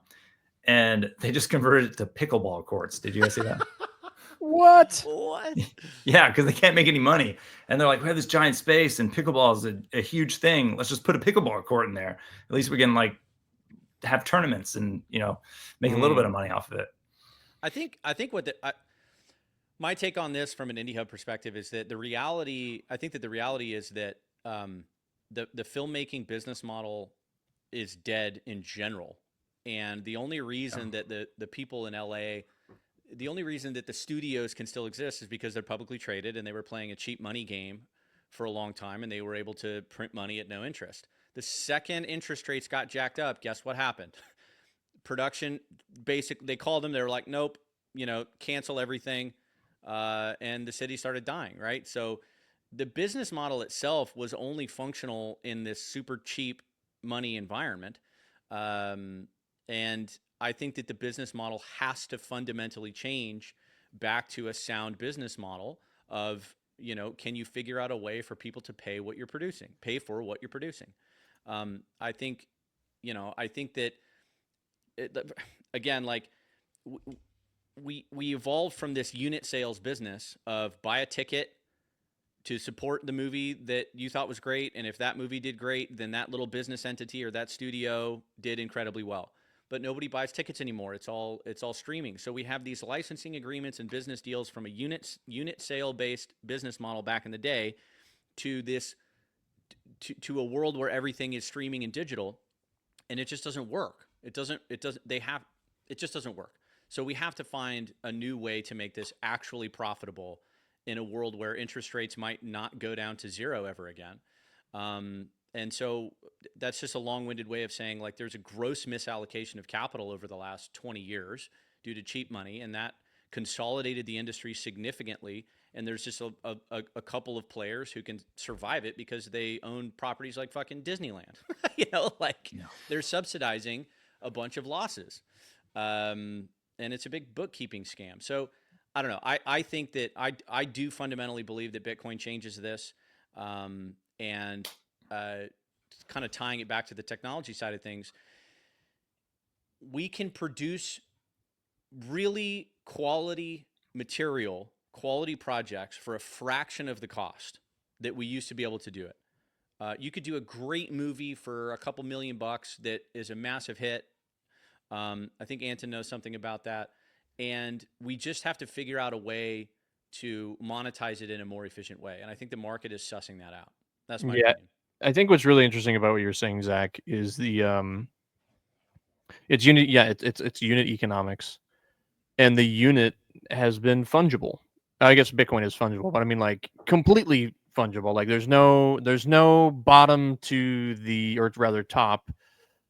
and they just converted it to pickleball courts? Did you guys see that? What? Yeah, because they can't make any money, and they're like, we have this giant space, and pickleball is a huge thing. Let's just put a pickleball court in there. At least we can like have tournaments and make a little bit of money off of it. I think my take on this from an Indie Hub perspective is that the reality is that the filmmaking business model is dead in general. And the only reason that the people in LA, the only reason that the studios can still exist is because they're publicly traded and they were playing a cheap money game for a long time and they were able to print money at no interest. The second interest rates got jacked up, guess what happened? Production, they called them, they were like, nope, cancel everything. And the city started dying, right? So the business model itself was only functional in this super cheap money environment. And I think that the business model has to fundamentally change back to a sound business model of, can you figure out a way for people to pay what you're producing, pay for what you're producing? I think that again, like we evolved from this unit sales business of buy a ticket to support the movie that you thought was great. And if that movie did great, then that little business entity or that studio did incredibly well. But nobody buys tickets anymore. It's all streaming. So we have these licensing agreements and business deals from a unit sale based business model back in the day to this to a world where everything is streaming and digital, and it just doesn't work. It just doesn't work. So we have to find a new way to make this actually profitable in a world where interest rates might not go down to zero ever again. And so that's just a long-winded way of saying, like, there's a gross misallocation of capital over the last 20 years due to cheap money, and that consolidated the industry significantly. And there's just a couple of players who can survive it because they own properties like fucking Disneyland. They're subsidizing a bunch of losses. And it's a big bookkeeping scam. So I don't know. I think that I do fundamentally believe that Bitcoin changes this. And kind of tying it back to the technology side of things, we can produce really quality material, quality projects for a fraction of the cost that we used to be able to do it. You could do a great movie for a couple $1,000,000 that is a massive hit. I think Anton knows something about that. And we just have to figure out a way to monetize it in a more efficient way. And I think the market is sussing that out. That's my opinion. I think what's really interesting about what you're saying, Zach, is the it's unit. Yeah, it's unit economics, and the unit has been fungible. I guess Bitcoin is fungible, but I mean like completely fungible. Like there's no bottom to the, or rather top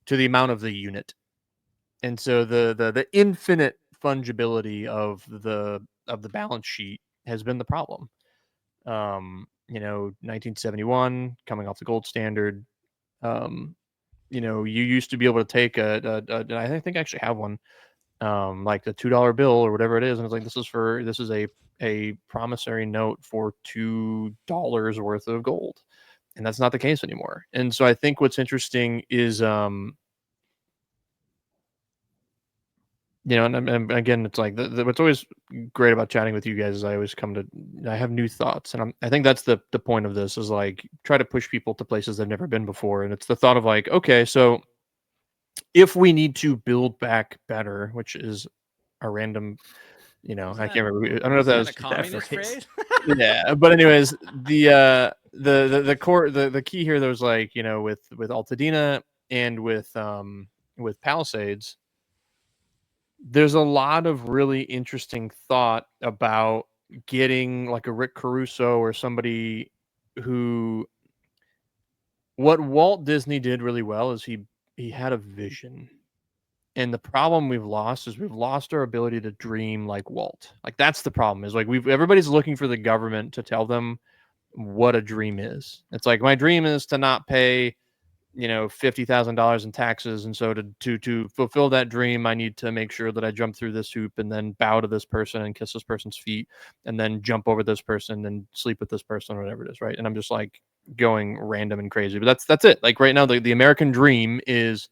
to the amount of the unit, and so the infinite fungibility of the balance sheet has been the problem. 1971 coming off the gold standard. You used to be able to take I think I actually have one, like the $2 bill or whatever it is, and it's like this is a promissory note for $2 worth of gold, and that's not the case anymore. And so I think what's interesting is and again, it's like what's always great about chatting with you guys is I have new thoughts, and I think that's the point of this is like try to push people to places they've never been before, and it's the thought of like, okay, so if we need to build back better, which is a random, I can't remember. I don't know if that was a communist phrase. Yeah, but anyways, the core, the key here, there was like with Altadena and with Palisades. There's a lot of really interesting thought about getting like a Rick Caruso or somebody who, what Walt Disney did really well is he had a vision. And the problem we've lost is we've lost our ability to dream like Walt. Like that's the problem, is like everybody's looking for the government to tell them what a dream is. It's like, my dream is to not pay $50,000 in taxes, and so to fulfill that dream, I need to make sure that I jump through this hoop and then bow to this person and kiss this person's feet and then jump over this person and sleep with this person or whatever it is, right? And I'm just like going random and crazy, but that's it. Like right now, the American dream is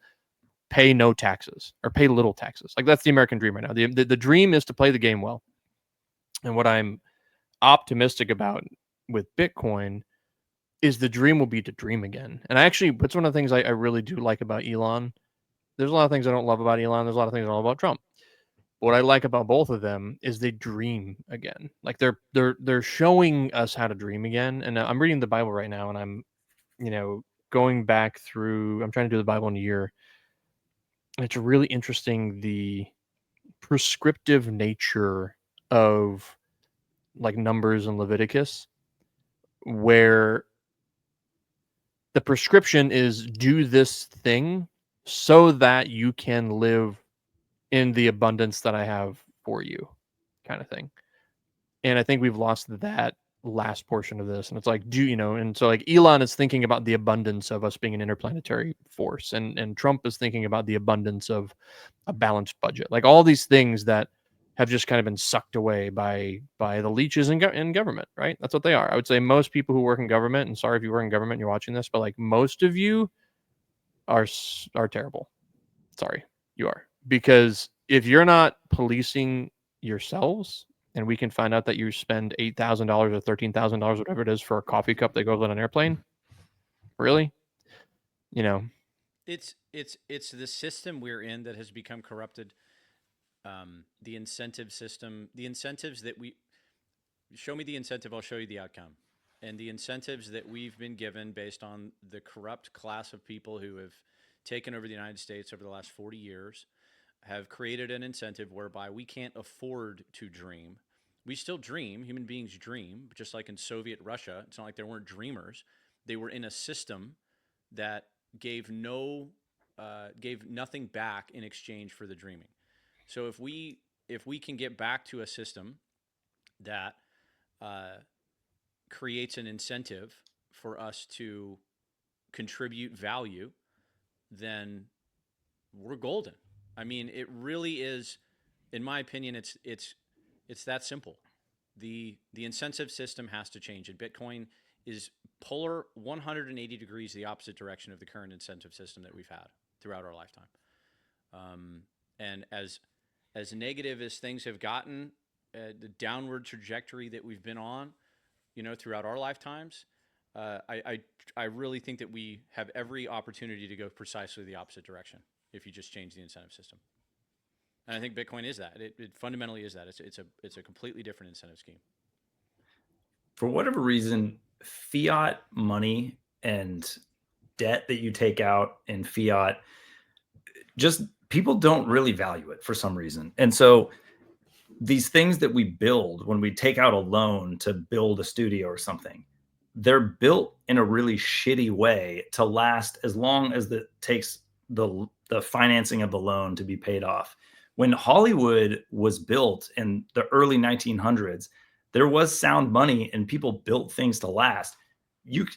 pay no taxes or pay little taxes. Like that's the American dream right now. The dream is to play the game well. And what I'm optimistic about with Bitcoin is the dream will be to dream again. And that's one of the things I really do like about Elon. There's a lot of things I don't love about Elon. There's a lot of things I don't love about Trump. What I like about both of them is they dream again. Like they're showing us how to dream again. And I'm reading the Bible right now, and I'm, going back through, I'm trying to do the Bible in a year. And it's really interesting the prescriptive nature of like Numbers and Leviticus, where the prescription is do this thing so that you can live in the abundance that I have for you, kind of thing. And I think we've lost that last portion of this. And it's like, and so like Elon is thinking about the abundance of us being an interplanetary force, and Trump is thinking about the abundance of a balanced budget. Like all these things that have just kind of been sucked away by the leeches in government, right? That's what they are. I would say most people who work in government, and sorry if you work in government and you're watching this, but like most of you are terrible. Sorry, you are. Because if you're not policing yourselves, and we can find out that you spend $8,000 or $13,000, whatever it is, for a coffee cup that goes on an airplane, really? It's the system we're in that has become corrupted. The incentive system, the incentives that we show me the incentive, I'll show you the outcome. And the incentives that we've been given based on the corrupt class of people who have taken over the United States over the last 40 years have created an incentive whereby we can't afford to dream. We still dream. Human beings dream, just like in Soviet Russia. It's not like there weren't dreamers. They were in a system that gave nothing back in exchange for the dreaming. So if we can get back to a system that creates an incentive for us to contribute value, then we're golden. I mean, it really is. In my opinion, it's that simple. The incentive system has to change, and Bitcoin is polar 180 degrees the opposite direction of the current incentive system that we've had throughout our lifetime. And as negative as things have gotten, the downward trajectory that we've been on, throughout our lifetimes, I really think that we have every opportunity to go precisely the opposite direction if you just change the incentive system. And I think Bitcoin is that. It fundamentally is that. It's a completely different incentive scheme. For whatever reason, fiat money and debt that you take out in fiat, just people don't really value it for some reason. And so these things that we build when we take out a loan to build a studio or something, they're built in a really shitty way to last as long as it takes the financing of the loan to be paid off. When Hollywood was built in the early 1900s, there was sound money and people built things to last.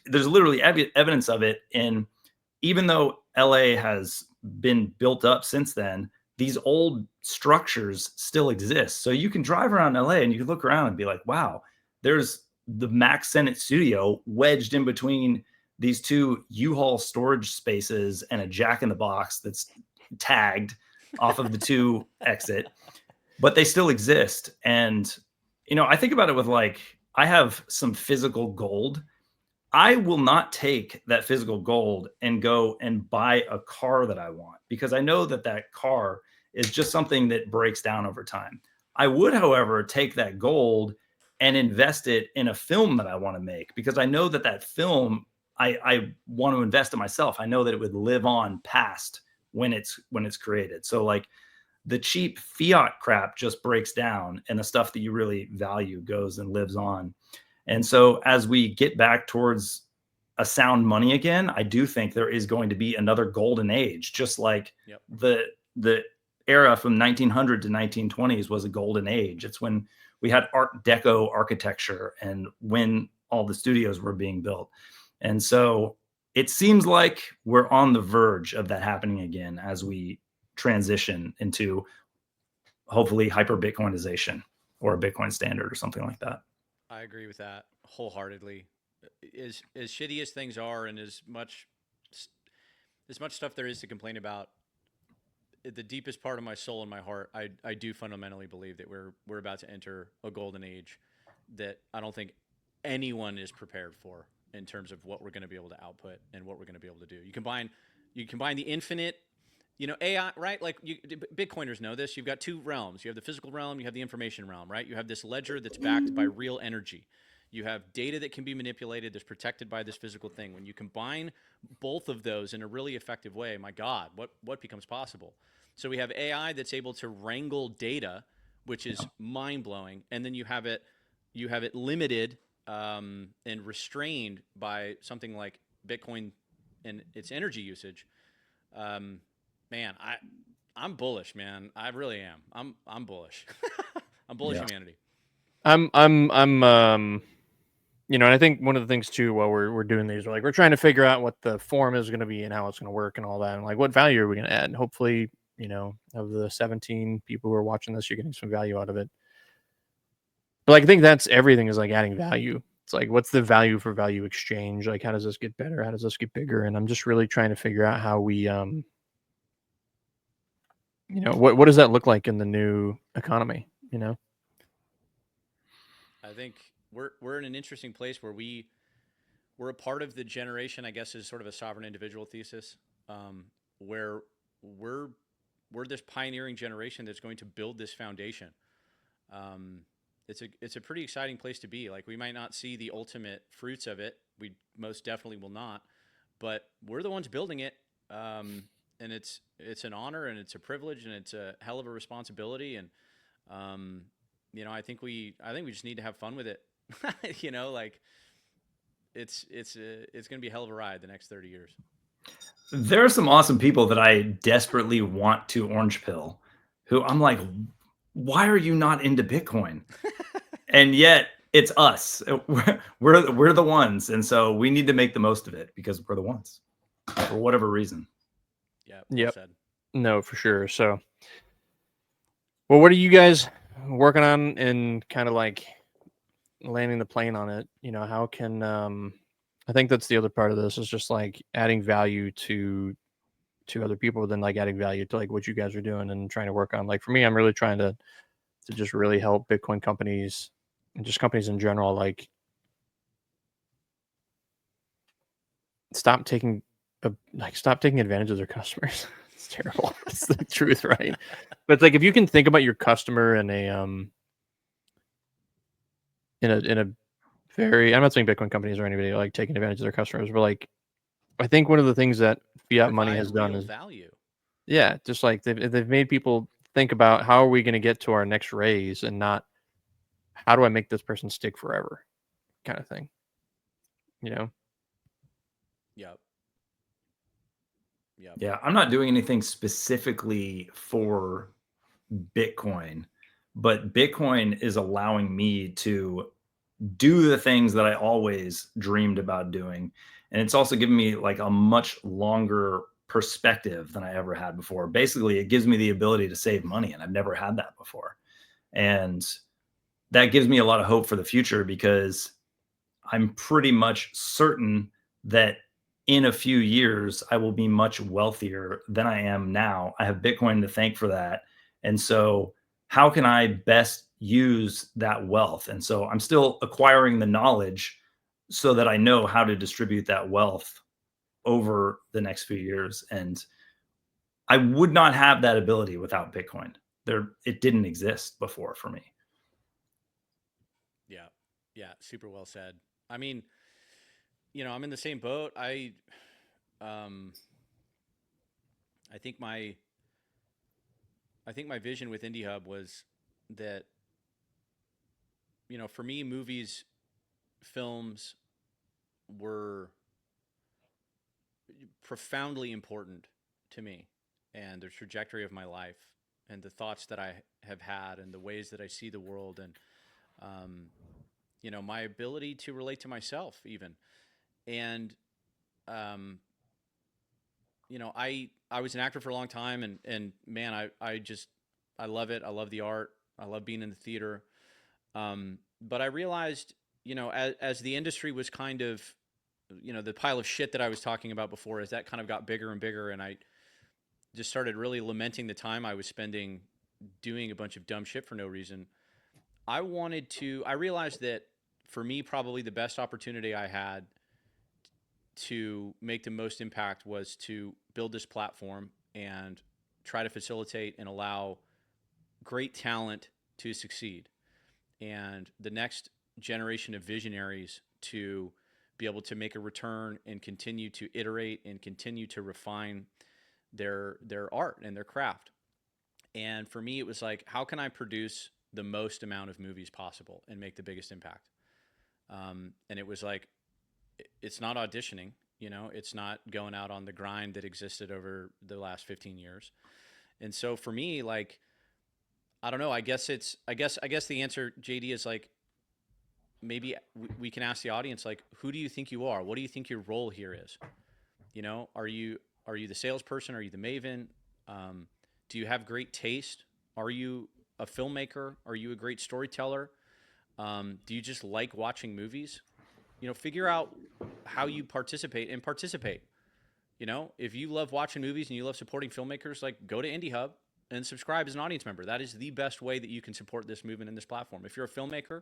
There's literally evidence of it. And even though LA has been built up since then, these old structures still exist. So you can drive around LA and you can look around and be like, wow, there's the Max Sennett studio wedged in between these two U-Haul storage spaces and a Jack in the Box that's tagged off of the two exit, but they still exist. And, I think about it with I have some physical gold. I will not take that physical gold and go and buy a car that I want, because I know that car is just something that breaks down over time. I would, however, take that gold and invest it in a film that I want to make, because I know that film, I want to invest in myself. I know that it would live on past when it's created. So the cheap fiat crap just breaks down, and the stuff that you really value goes and lives on. And so as we get back towards a sound money again, I do think there is going to be another golden age, just like the era from 1900 to 1920s was a golden age. It's when we had Art Deco architecture and when all the studios were being built. And so it seems like we're on the verge of that happening again as we transition into hopefully hyper Bitcoinization or a Bitcoin standard or something like that. I agree with that wholeheartedly. As shitty as things are, and as much stuff there is to complain about, the deepest part of my soul and my heart, I do fundamentally believe that we're about to enter a golden age that I don't think anyone is prepared for in terms of what we're going to be able to output and what we're going to be able to do. You combine the infinite, AI, right? Like Bitcoiners know this. You've got two realms. You have the physical realm, you have the information realm, right? You have this ledger that's backed by real energy. You have data that can be manipulated that's protected by this physical thing. When you combine both of those in a really effective way, my God, what becomes possible? So we have AI that's able to wrangle data, which is mind blowing, and then you have it limited and restrained by something like Bitcoin and its energy usage. Man, I'm bullish, man. I really am. I'm bullish. I'm bullish humanity. I'm you know, and I think one of the things too, while we're doing these, we're trying to figure out what the form is going to be and how it's going to work and all that, and like what value are we going to add. And hopefully, you know, of the 17 people who are watching this, you're getting some value out of it. But like, I think that's everything is like adding value. It's like, what's the value for value exchange? Like, how does this get better? How does this get bigger? And I'm just really trying to figure out how we, you know, what does that look like in the new economy? You know, I think we're in an interesting place where we're a part of the generation, I guess, is sort of a sovereign individual thesis, where we're this pioneering generation that's going to build this foundation. It's a pretty exciting place to be. Like, we might not see the ultimate fruits of it. We most definitely will not, but we're the ones building it. And it's an honor and it's a privilege and it's a hell of a responsibility. And you know, I think we just need to have fun with it. You know, like it's going to be a hell of a ride the next 30 years. There are some awesome people that I desperately want to orange pill, who I'm like, why are you not into Bitcoin? And yet it's us. We're the ones, and so we need to make the most of it because we're the ones, for whatever reason. Yeah. Yep. Said. No, for sure. So, well, what are you guys working on and kind of like landing the plane on it? You know, how can I think that's the other part of this is just like adding value to other people, then like adding value to like what you guys are doing and trying to work on. Like for me, I'm really trying to just really help Bitcoin companies and just companies in general, like stop taking advantage of their customers. It's terrible. It's the truth, right? But it's like if you can think about your customer in a in a very, I'm not saying Bitcoin companies or anybody like taking advantage of their customers, but like I think one of the things that fiat money has done is value. Yeah, just like they've made people think about how are we going to get to our next raise and not how do I make this person stick forever kind of thing. You know? Yep. Yep. Yeah, I'm not doing anything specifically for Bitcoin, but Bitcoin is allowing me to do the things that I always dreamed about doing. And it's also given me like a much longer perspective than I ever had before. Basically, it gives me the ability to save money, and I've never had that before. And that gives me a lot of hope for the future because I'm pretty much certain that in a few years, I will be much wealthier than I am now. I have Bitcoin to thank for that. And so, how can I best use that wealth? And so, I'm still acquiring the knowledge so that I know how to distribute that wealth over the next few years. And I would not have that ability without Bitcoin. It didn't exist before for me. Yeah. Yeah. Super well said. I mean, you know, I'm in the same boat. I think my vision with Indie Hub was that, you know, for me, movies, films were profoundly important to me and the trajectory of my life and the thoughts that I have had and the ways that I see the world and, you know, my ability to relate to myself even. And, you know, I was an actor for a long time and man, I love it. I love the art. I love being in the theater. But I realized, you know, as the industry was kind of, you know, the pile of shit that I was talking about before, as that kind of got bigger and bigger, and I just started really lamenting the time I was spending doing a bunch of dumb shit for no reason. I realized that for me, probably the best opportunity I had to make the most impact was to build this platform and try to facilitate and allow great talent to succeed. And the next generation of visionaries to be able to make a return and continue to iterate and continue to refine their art and their craft. And for me, it was like, how can I produce the most amount of movies possible and make the biggest impact? And it was like, it's not auditioning, you know, it's not going out on the grind that existed over the last 15 years. And so for me, like, I don't know, I guess the answer, JD, is like, maybe we can ask the audience, like, who do you think you are? What do you think your role here is? You know, are you the salesperson? Are you the maven? Do you have great taste? Are you a filmmaker? Are you a great storyteller? Do you just like watching movies? You know, figure out how you participate and participate. You know, if you love watching movies and you love supporting filmmakers, like, go to Indie Hub and subscribe as an audience member. That is the best way that you can support this movement and this platform. If you're a filmmaker,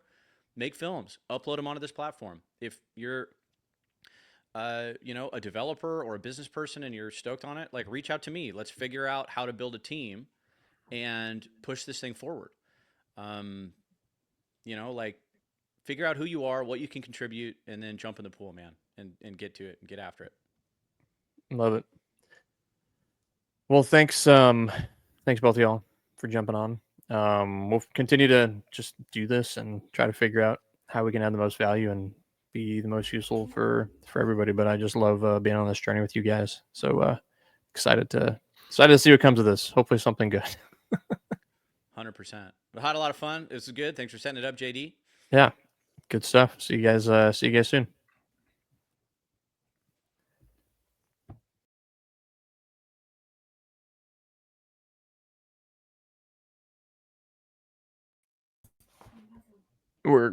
make films, upload them onto this platform. If you're you know, a developer or a business person and you're stoked on it, like, reach out to me. Let's figure out how to build a team and push this thing forward. You know, like, figure out who you are, what you can contribute, and then jump in the pool, man, and get to it and get after it. Love it. Well, thanks both of y'all for jumping on. We'll continue to just do this and try to figure out how we can add the most value and be the most useful for everybody. But I just love being on this journey with you guys. So excited to see what comes of this. Hopefully something good. 100%. We had a lot of fun. This is good. Thanks for setting it up, JD. Yeah, good stuff. See you guys soon. We're